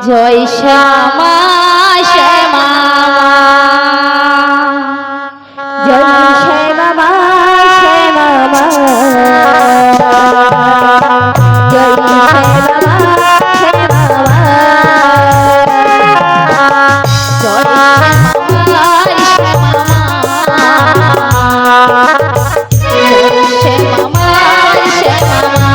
জয় শ্যামা শ্যামা জয় শ্যামা মা শ্যামা মা জয় শ্যামা মা শ্যামা মা জয় শ্যামা শ্যামা জয় শ্যামা মা শ্যামা মা জয় শ্যামা মা শ্যামা মা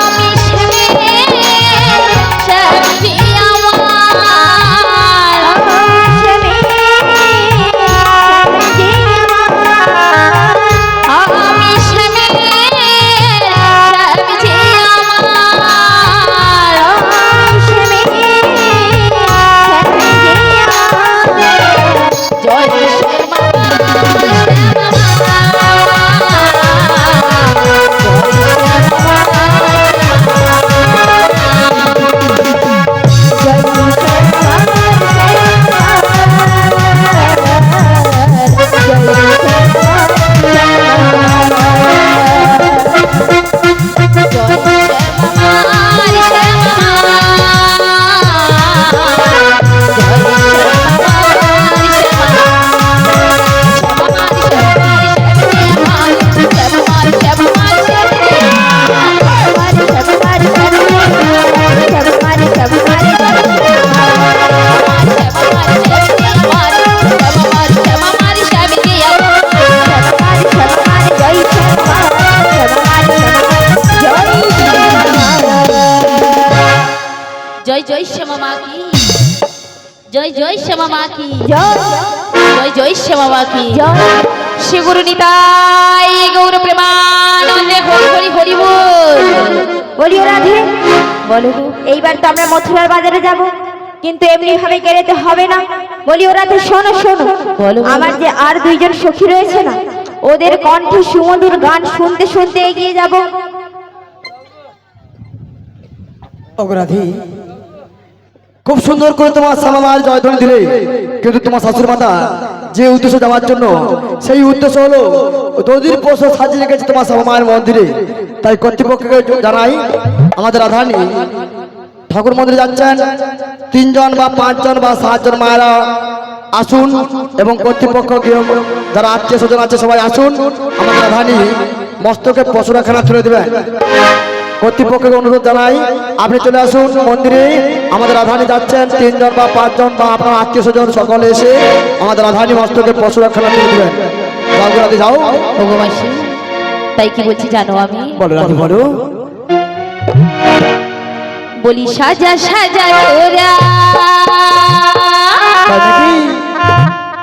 আমি শ্যামে শ্যামে আমি শ্যামে জয় শ্যামা জয় জয় শ্যামা মা কি জয় জয় শ্যামা মা কি জয় জয় শ্যামা মা কি শ্রী গুরু নিতাই গৌর প্রেমানন্দে হরি হরি হরি বল। বলিও রাধে বলো এইবার তো আমরা মথুরার বাজারে যাব, কিন্তু এমনি ভাবে গেলে তো হবে না। বলিও রাধে শোনো শোনো, বলো। আমার যে আর দুইজন সখী রয়েছে না, ওদের কণ্ঠে সুমধুর গান শুনতে শুনতে এগিয়ে যাব। অপরাধী খুব সুন্দর করে তোমার শ্যামামার জয়ধ্বনি দিলে, কিন্তু তোমার শাশুড়ি মাতা যে উদ্দেশ্য যাওয়ার জন্য, সেই উদ্দেশ্য হলো দধির পোষা সাজিয়ে রেখেছে তোমার শ্যামামার মন্দিরে। তাই কর্তৃপক্ষকে জানাই, আমাদের রাধারানী ঠাকুর মন্দিরে যাচ্ছেন, 3 জন বা 5 জন বা 7 জন মায়েরা আসুন, এবং কর্তৃপক্ষ যারা আত্মীয় স্বজন আছে সবাই আসুন। আমাদের রাধারানী মস্তকে পশুরাখানা তুলে দেবেন। কর্তৃপক্ষকে অনুরোধ জানাই, আপনি চলে আসুন মন্দিরে। আমাদের রাধারানী যাচ্ছেন, 3 জন বা 5 জন বা আপনার আত্মীয় স্বজন সকলে এসে আমাদের রাধারানী মস্তকে পশুরাখানা তুলে দেবেন। রাধে যাও ভগবাসী, তাই কি বলছি জানো আমি? বলো রাধে বলো। বলি সাজা সাজা তোরা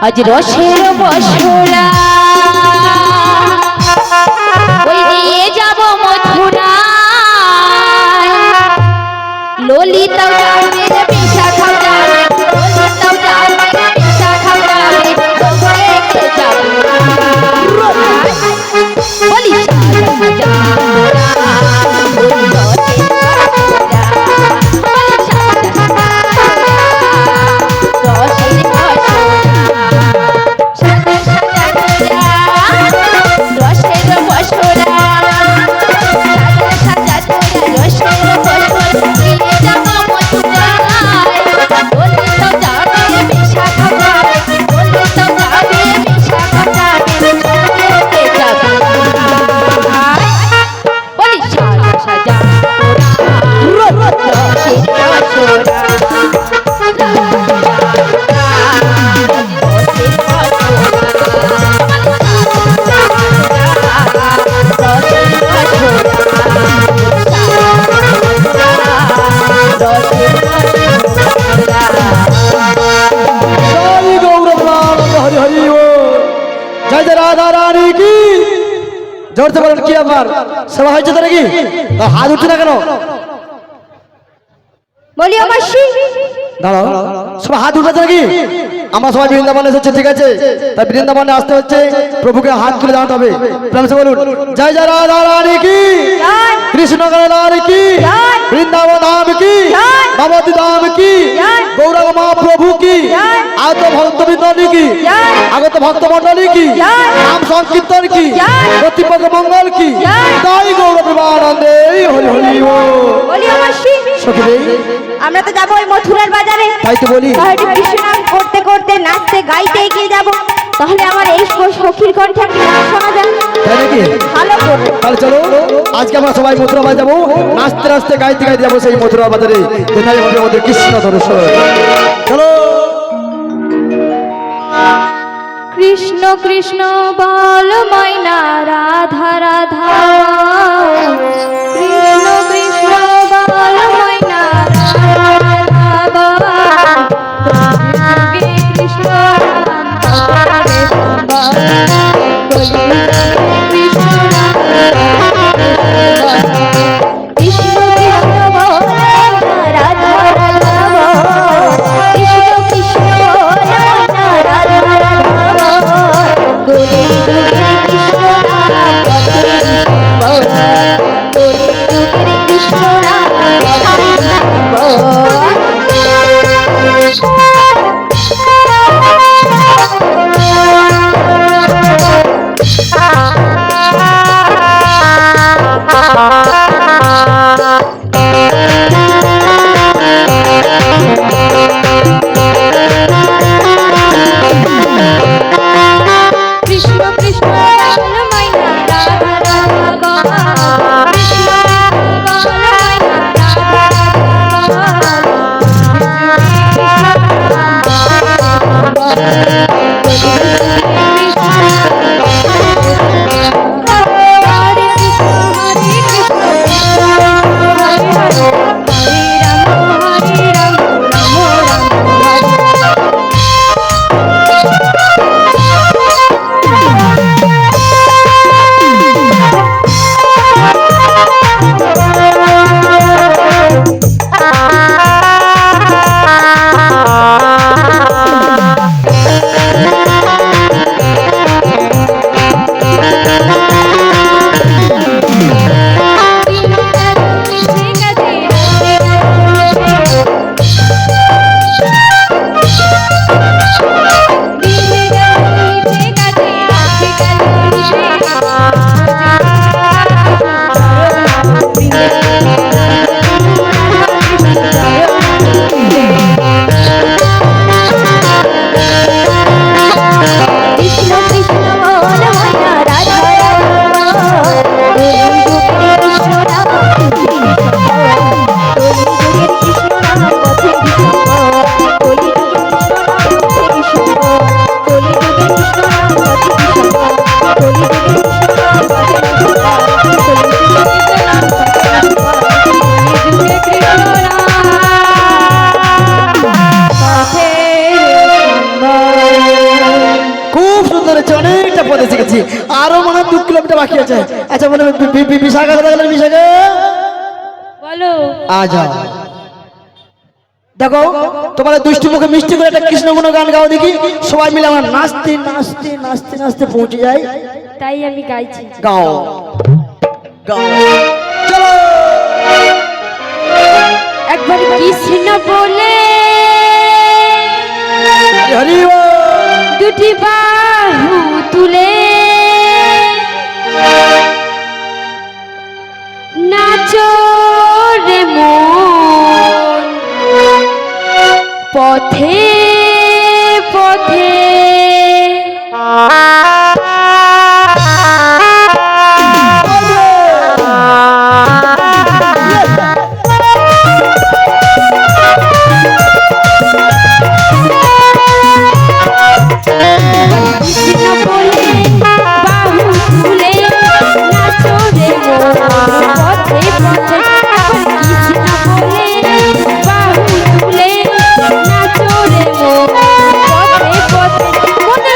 আজ রসের বসরা, ওই দিয়ে যাব মথুরা। ললিতাও যাবে রে বিশাখাও যাবে, ললিতাও যাবে রে বিশাখাও যাবে, তোকে যাব। বলি সাজা সাজা তোরা, বলি রসের বসরা, বলি সাজা সাজা তোরা, রসের বসরা। সাজা সাজা তোরা, রসের বসরা, সাজা সাজা তোরা, রসের বসরা। দিয়ে যাব মথুরায়, ললিতাও যাবে বিশাখাও যাবে, ললিতাও যাবে বিশাখাও যাবে, তোকে যাব। বলি সাজা সাজা তোরা, রসের বসরা, জয় গৌরবানন্দ হরি হরি ও জয় জয় রাধা রানী কি। জোরতে বলেন কি আমার সেবা হয়েছে তো নাকি? হাত উঠছে না কেন? বলিও মাসি দাঁড়াও, সবাই হাত উঠেছে নাকি? আমরা সবাই বৃন্দাবনে এসেছে, ঠিক আছে? তাই বৃন্দাবনে আসতে হচ্ছে, প্রভুকে হাত তুলে দাঁড়াতে হবে। প্রেমসে বলুন জয় জয় রাধা রানী কি, কৃষ্ণ রানী কি, বৃন্দাবন ধাম কি, ভগবতী ধাম কি। গৌরাঙ্গ মহাপ্রভু কি আগত ভক্তবৃন্দ কি আগত ভক্ত মন্ডলী কি নাম সংকীর্তন কি প্রতিপদ মঙ্গল কি তাই গৌর প্রেমানন্দে হরি হরি বলি আমার সখী আমরা তো যাবো ওই মথুরার বাজারে, তাই তো বলি তাহলে কৃষ্ণ নাম করতে করতে নাচতে গাইতে এগিয়ে যাব, তাহলে আমার এই সখীর কণ্ঠে একটি গান শোনা যায়। তাই নাকি? ভালো করে তাহলে চলো আজকে আমরা সবাই মথুরা বাজার যাবো, নাচতে নাচতে গাইতে গাইতে যাবো সেই মথুরা বাজারে, যেখানে হবে আমাদের কৃষ্ণ দর্শন। চলো। কৃষ্ণ কৃষ্ণ বল ময়না রাধা রাধা, কৃষ্ণ কৃষ্ণ বল ময়না রাধা রাধা, কৃষ্ণ রাম হরে বল, কৃষ্ণ রাম কৃষ্ণ কৃষ্ণ বল রাধা রাধা, কৃষ্ণ কৃষ্ণ বল রাধা রাধা, গোরে গোরে কৃষ্ণ রাম পথে বল, গোরে গোরে কৃষ্ণ রাম পথে বল। কৃষ্ণ কৃষ্ণ বল ময়না রাধা রাধা বল, কৃষ্ণ বল ময়না রাধা রাধা বল, হরে কৃষ্ণ হরে কৃষ্ণ কৃষ্ণ হরে হরে, হরে রাম হরে রাম রাম রাম হরে। কৃষ্ণ কৃষ্ণ বল ময়না রাধা রাধা, কৃষ্ণ রাম কৃষ্ণ রাম পথে কলি কৃষ্ণ রাম কলি কৃষ্ণ রাম পথে কলি কৃষ্ণ রাম খুব সুন্দর হয়েছে, অনেকটা পথে শিখেছি, আরো মনে হয় 2 কিলোমিটার বাকি আছে। আচ্ছা বলে বিশাখা কথা গেলেন, বিশাখা বলো। আজা দেখো তোমার দুষ্টু মুখে মিষ্টি করে একটা কৃষ্ণ গুণ গান গাও দেখি, সবাই মিলে আমরা নাচতে নাচতে নাচতে নাচতে পৌঁছে যাই। তাই আমি গাইছি। গাও গাও চলো। একবার কৃষ্ণ বলে হরি বল। দুটি বাহু তুলে নাচো রে মন, পথে পথে কৃষ্ণ বলে বাহু তুলে নাচো রে মন, পথে পথে। এখন কৃষ্ণ বলে বাহু তুলে নাচো রে মন, পথে পথে। মনে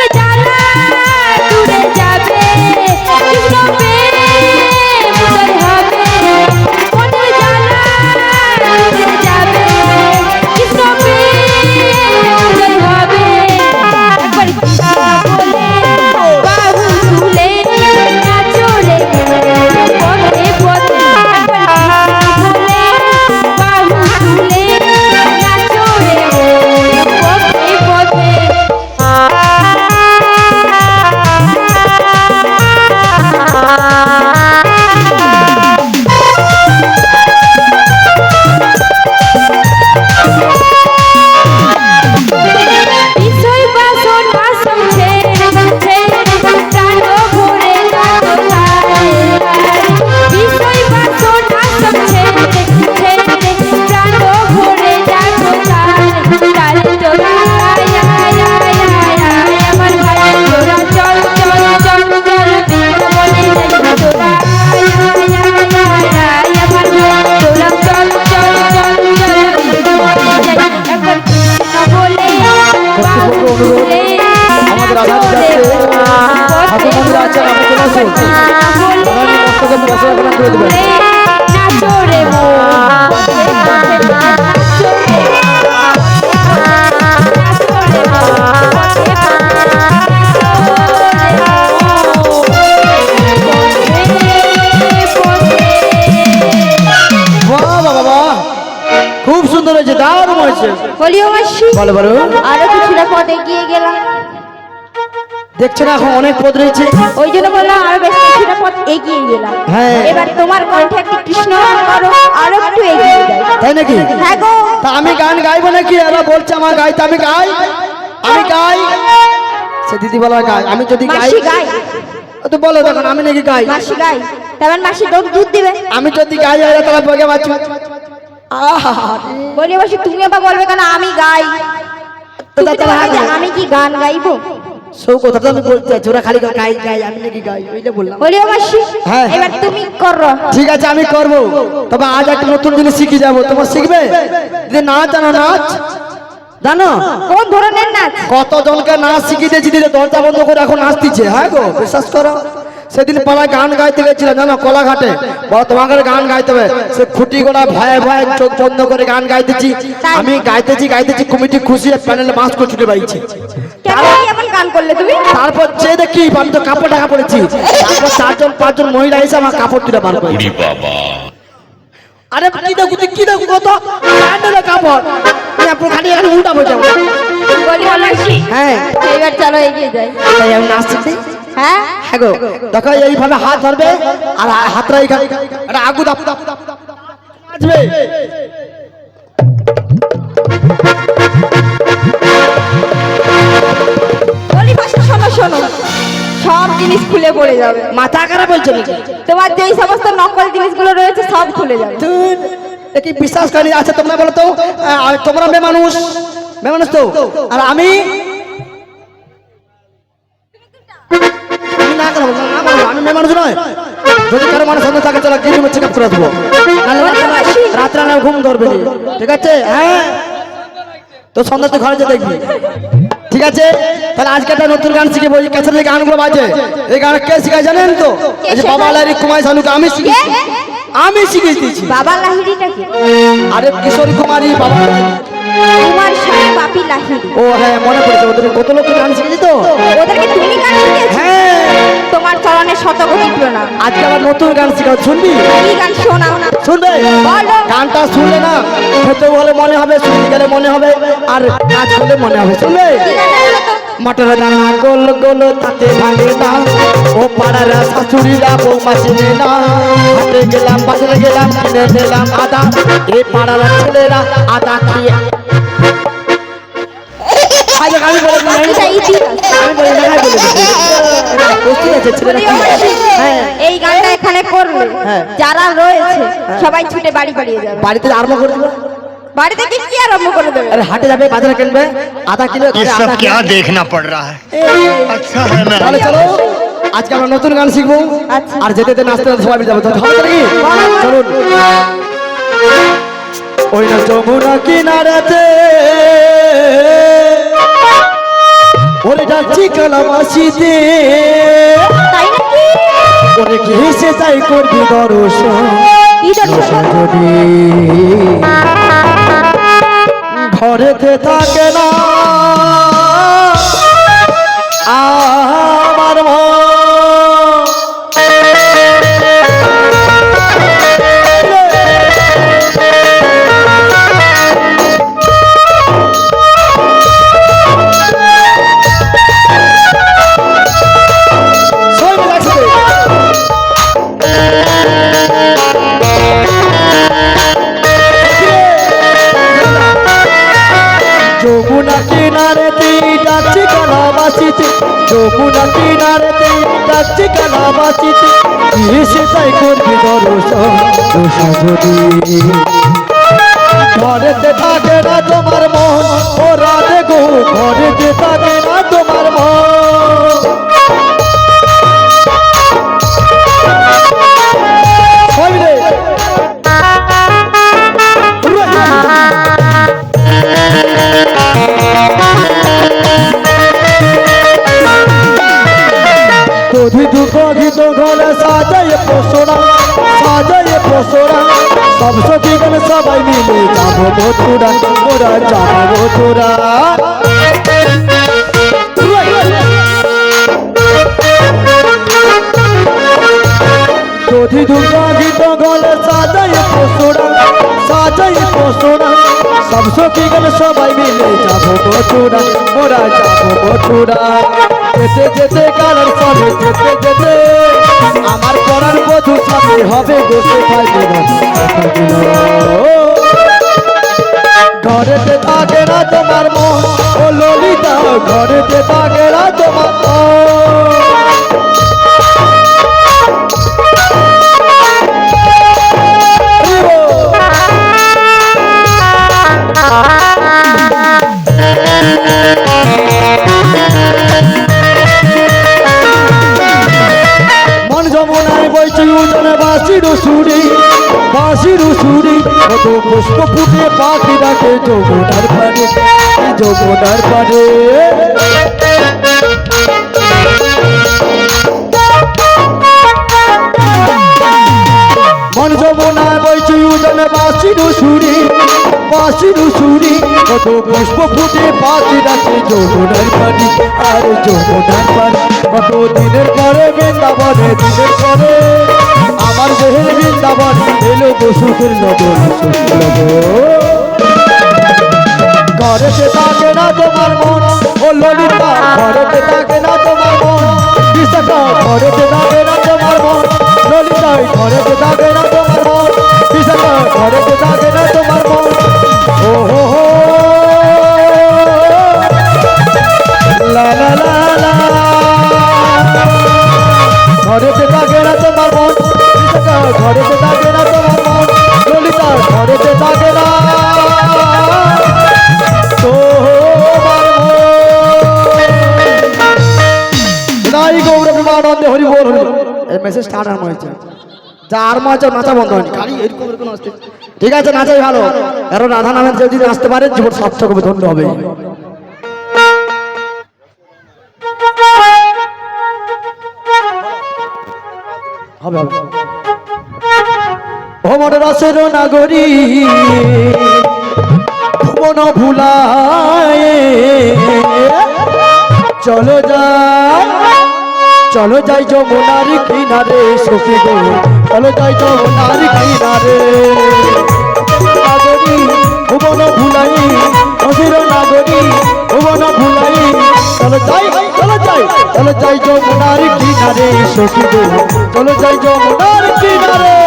আসুন রানী মস্তকে বসে রাখা করে দেবেন নাচো রে মন পথে পথে নাচো রে বাহ বাহ বাহ খুব সুন্দর হয়েছে দারুণ হয়েছে বলিও মাসি বলো বলো আরো কিছুটা পথ এগিয়ে গেলাম দেখছো না এখন অনেক পদ রয়েছে ওই জন্য বললাম আরো বেশ কিছুটা পথ এগিয়ে গেলাম হ্যাঁ। এবার তোমার কণ্ঠে একটি কৃষ্ণ গান করো আরো একটু এগিয়ে যাই তাই নাকি হ্যাঁ গো তা আমি গান গাইবো নাকি এরা বলছে আমার গাইতে আমি গাই আমি গাই সে দিদি বলা গাই আমি যদি গাই মাসি গাই তো বলো তখন আমি নাকি গাই মাসি গাই তেমন মাসি দুধ দিবে আমি যদি গাই আর তাহলে বগে বাঁচু বলি মাসি তুমি আবার বলবে কেন আমি গাই তুমি তো বলবে যে আমি কি গান গাইবো সৌ কথা তো আমি বলতে চাইছি ওরা খালি গাই গাই আমি নাকি গাই ওইটা বললাম বলি মাসি হ্যাঁ। এবার তুমি করো ঠিক আছে আমি করব তবে আজ একটা নতুন জিনিস শিখে যাবো তোমার শিখবে যদি নাচ জানো নাচ জানো কোন ধরনের নাচ কতজনকে নাচ শিখিয়ে দিয়েছি দিদি দরজা বন্ধ করে এখন নাচতিছে হ্যাঁ গো বিশ্বাস করো সেদিন পাড়ায় গান গাইতে গেছিলাম জানো কলাঘাটে বলো তোমাকে গান গাইতে হবে সে খুঁটি গোড়া ভয়ে ভয়ে চোখ বন্ধ করে গান গাইতেছি আমি গাইতেছি কমিটি খুশি প্যানেলে মাছ করে ছুটে পাইছে কেন এমন গান করলে তুমি তারপর যে দেখি আমি তো কাপড় ঢাকা পড়েছি তারপর 4-5 মহিলা এসে আমার কাপড় তুলে বার করে আরে কি দেখো কত প্যান্ডেলে কাপড় আমি আপনার খালি এখন উল্টা বসে যাবো বলি মাসি হ্যাঁ এবার চলো এগিয়ে যাই তাই আমি নাচ শিখছি হ্যাঁ হ্যাঁ গো দেখো এইভাবে হাত ধরবে আর হাতটা এইখানে এটা আগু দাপ নাচবে বলি মাসি শোনো শোনো সব জিনিস খুলে পড়ে যাবে মাথা খারাপ হয়েছে নাকি তোমার যেই সমস্ত নকল জিনিসগুলো রয়েছে সব খুলে যাবে তুই কি বিশ্বাস করি আচ্ছা তোমরা বলো তো তোমরা মেয়ে মানুষ তো আর আমি না করবো না বলবো আমি মেয়ে মানুষ নয় যদি কারো মানুষ সন্দেহ থাকে চলো গিয়ে চেক আপ করে দেবো রাত্রে না ঘুম ধরবে নি। ঠিক আছে হ্যাঁ তো সন্ধ্যা তো ঘরে যে দেখবি ঠিক আছে তাহলে আজকে একটা নতুন গান শিখে বলি কাছে যে গানগুলো বাজে এই গান কে শিখায় জানেন তো এই যে বাবা লারি কুমাই শানুকে আমি শিখিয়ে দিয়েছি বাবা লাহিড়িটা কি আরে কিশোরী কুমারী বাবা তোমার সাথে পাপি লাহিড়ি ও হ্যাঁ মনে পড়েছে ওদের কত লোক গান শিখেছি তো ওদেরকে তুমি গান শিখিয়েছো হ্যাঁ তোমার চরণে শতকোটি প্রণাম আজকে আবার নতুন গান শিখাও শুনবি কি গান শোনাও না শুনবে বলো। গানটা শুনলে না খেতে হলে মনে হবে শুনতে গেলে মনে হবে আর নাচ করলে মনে হবে শুনবে কি গান বলো তো? মটর দানা গোল গোল তাতে ভাঙে না ও পাড়ার শাশুড়িরা বৌমা চিনে না হাটে গেলাম বাজারে গেলাম কিনে দিলাম আদা এই পাড়ার ছেলেরা আদা খেয়ে আমি বলে দিই, এটা ইতিহাস। আমি বলে দিই, হ্যাঁ, বলে দিই। প্রস্তুত আছে ছেলেরা কি? হ্যাঁ এই গানটা এখানে করলে হ্যাঁ। যারা রয়েছে সবাই ছুটে বাড়ি বাড়িয়ে যাবে বাড়িতে আরম্ভ করে দিল বাড়িতে কি আরম্ভ করে দেবে আরে হাটে যাবে বাজারে কিনবে আধা কিলো ये सब क्या देखना पड़ रहा है अच्छा है ना তাহলে চলো আজকে আমরা নতুন গান শিখবো আচ্ছা। আর যেতে যেতে নাচতে নাচতে সবাই যাবো হবে তো নাকি চলুন ওই না যমুনা কিনারাতে ওরে যাচ্ছি কালামাসিতে তাই নাকি ওরে ঘেসে যাই করবি দর্শন কি দর্শন যদি ঘরেতে থাকে না আমার মন সবাই মিলে একসাথে। যমুনা কিনারেতে যাচ্ছি কালামাসিতে যমুনা কিনারেতে যাচ্ছি কালামাসিতে এসে তাই করবি দর্শন দোষা যদি ঘরেতে থাকে না তোমার মন ও রাধে গো ঘরেতে থাকে না তোমার মন সবাই মিলে। কবি দুঃখ গীত মথুরা মোরা যাবো মথুরা যদি দুর্গা গীত গলে সাজাই পোষোরা সব সখী গেল সবাই মিলে যাবো মথুরা মোরা যাবো মথুরা যেতে যেতে কালার চলে যেতে যেতে আমার পড়ার বধূ সাথে হবে বসে খাইবে ঘরেতে থাকে না তোমার মন ও ললিতা ঘরেতে থাকে না তোমার মন যমুনায় বইছে উঠোনে বাঁশির সুরি কত পুষ্প ফুটে পাখি ডাকে যমুনার পানে যমুনার পানে মন যমুনায় বইছে উঠোনে বাঁশির সুরি কত পুষ্প ফুটে পাখি ডাকে যমুনার পানে আর যমুনার পানে কত দিনের পরে বৃন্দাবনে দিনের পরে আমার দেহের বৃন্দাবন এলো বসুকের নগর ঘরেতে থাকে না তোমার মন ও ললিতা ঘরেতে থাকে না তোমার মন বিশাখা ঘরেতে থাকে না তোমার মন ললিতা ঘরেতে থাকে না তোমার মন বিশাখা ঘরেতে থাকে না তোমার মন ও হো হো লা লা লা লা ঘরেতে থাকে না তোমার মন ঘরেতে থাকে না তোমার মন ললিতা ঘরেতে থাকে না হরি বল এই মেসেজ স্টার্ট আর হয়েছে যা আর মজা নাচা বন্ধ হয়নি খালি এরকম এরকম আসতে ঠিক আছে নাচাই ভালো কারণ রাধা নামের যদি নাচতে পারে জীবন সার্থক হবে ধন্য হবে হবে হবে ভ্রমণ রসের নাগরী ভুবন ভুলায় চলো যাই যমুনার কিনারে সখী গো চলো যাই যমুনার কিনারে নাগরী ভুবন ভুলাই রসের নাগরী ভুবন ভুলাই চলো যাই যমুনার কিনারে সখী গো চলো যাই যমুনার কিনারে